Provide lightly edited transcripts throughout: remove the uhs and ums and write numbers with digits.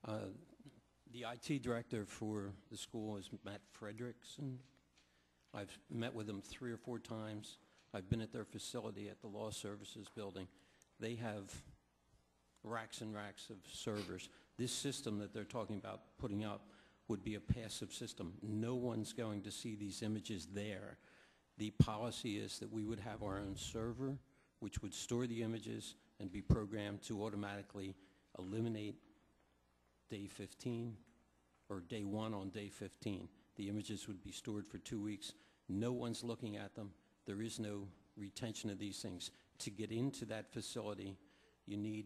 The IT director for the school is Matt Frederickson. I've met with him 3 or 4 times. I've been at their facility at the Law Services building. They have racks and racks of servers. This system that they're talking about putting up would be a passive system. No one's going to see these images there. The policy is that we would have our own server, which would store the images and be programmed to automatically eliminate day 15 or day 1 on day 15. The images would be stored for 2 weeks. No one's looking at them. There is no retention of these things. To get into that facility, you need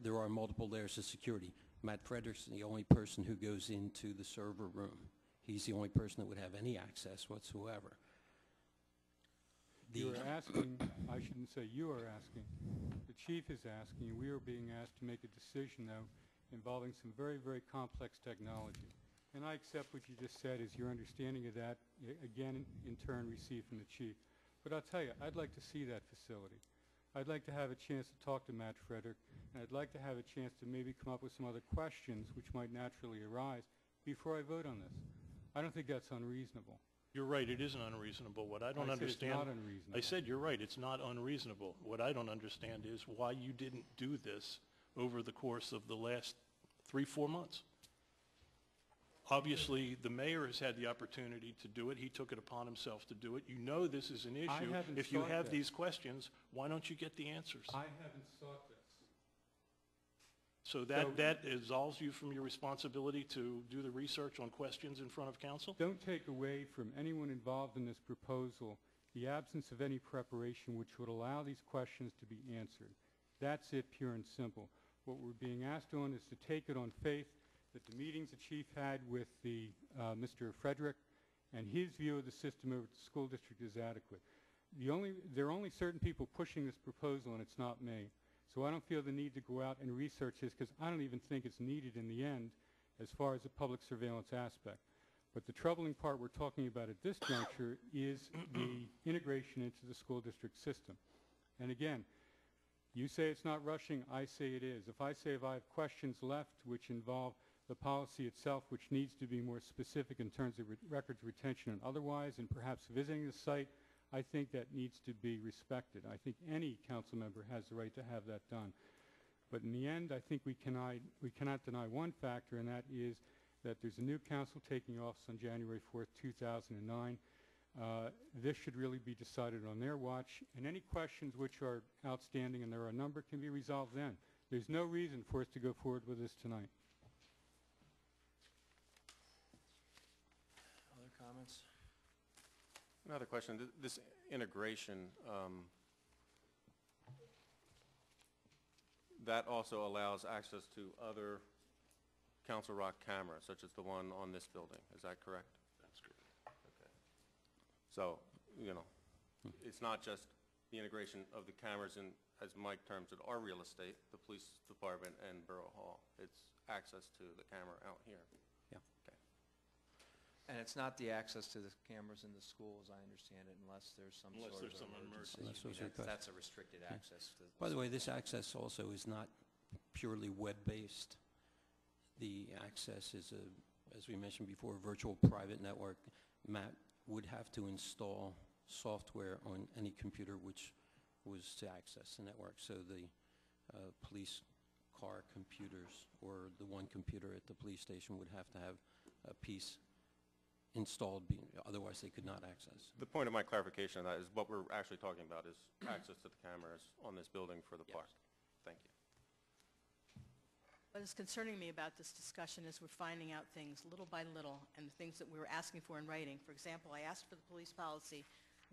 there are multiple layers of security. Matt Frederickson is the only person who goes into the server room. He's the only person that would have any access whatsoever. You are asking, I shouldn't say you are asking, the chief is asking, we are being asked to make a decision, though, involving some very, very complex technology. And I accept what you just said is your understanding of that, again, in turn received from the chief. But I'll tell you, I'd like to see that facility. I'd like to have a chance to talk to Matt Frederick, and I'd like to have a chance to maybe come up with some other questions which might naturally arise before I vote on this. I don't think that's unreasonable. You're right, it isn't unreasonable. What I don't understand... It's not unreasonable. I said you're right, it's not unreasonable. What I don't understand is why you didn't do this over the course of the last 3-4 months. Obviously, the mayor has had the opportunity to do it. He took it upon himself to do it. You know this is an issue. If you have these questions, why don't you get the answers? I haven't sought this. So that absolves you from your responsibility to do the research on questions in front of council? Don't take away from anyone involved in this proposal the absence of any preparation which would allow these questions to be answered. That's it, pure and simple. What we're being asked on is to take it on faith that the meetings the chief had with Mr. Frederick and his view of the system over at the school district is adequate. There are only certain people pushing this proposal, and it's not me. So I don't feel the need to go out and research this because I don't even think it's needed in the end as far as the public surveillance aspect. But the troubling part we're talking about at this juncture is the integration into the school district system. And again, you say it's not rushing, I say it is. If I have questions left which involve the policy itself, which needs to be more specific in terms of records retention and otherwise, and perhaps visiting the site, I think that needs to be respected. I think any council member has the right to have that done. But in the end, I think we cannot deny one factor, and that is that there's a new council taking office on January 4th, 2009. This should really be decided on their watch, and any questions which are outstanding, and there are a number, can be resolved then. There's no reason for us to go forward with this tonight. Other comments? Another question. This integration, that also allows access to other Council Rock cameras, such as the one on this building. Is that correct? That's correct. Okay. So, you know, it's not just the integration of the cameras in, as Mike terms it, our real estate, the police department and Borough Hall. It's access to the camera out here. Yeah. Okay. And it's not the access to the cameras in the school, as I understand it, unless there's some sort of emergency. That's a restricted access. By the way, this access also is not purely web-based. The access is, as we mentioned before, a virtual private network. Matt would have to install software on any computer which was to access the network. So the police car computers or the one computer at the police station would have to have a piece installed, otherwise they could not access. The point of my clarification of that is what we're actually talking about is access to the cameras on this building for the park. Thank you. What is concerning me about this discussion is we're finding out things little by little, and the things that we were asking for in writing. For example, I asked for the police policy,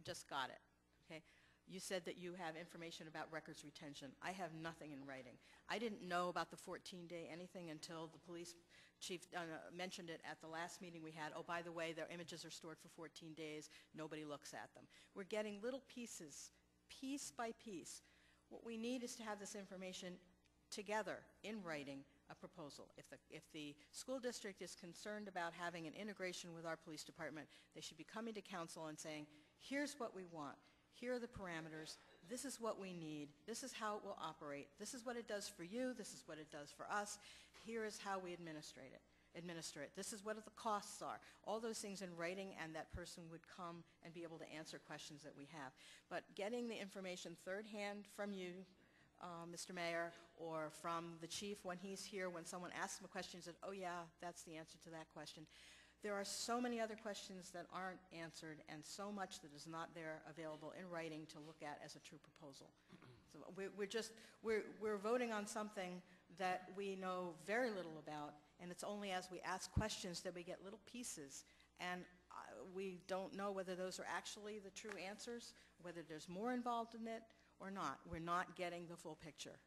just got it. Okay? You said that you have information about records retention. I have nothing in writing. I didn't know about the 14-day anything until the police chief mentioned it at the last meeting we had. Oh, by the way, their images are stored for 14 days. Nobody looks at them. We're getting little pieces, piece by piece. What we need is to have this information together in writing, a proposal. If the school district is concerned about having an integration with our police department, they should be coming to council and saying, here's what we want. Here are the parameters. this is what we need, this is how it will operate, this is what it does for you, this is what it does for us, here is how we administer it. This is what the costs are. All those things in writing, and that person would come and be able to answer questions that we have. But getting the information third hand from you, Mr. Mayor, or from the chief when he's here, when someone asks him a question, he says, oh yeah, that's the answer to that question. There are so many other questions that aren't answered, and so much that is not there available in writing to look at as a true proposal. So we're voting on something that we know very little about, and it's only as we ask questions that we get little pieces, and we don't know whether those are actually the true answers, whether there's more involved in it or not. We're not getting the full picture.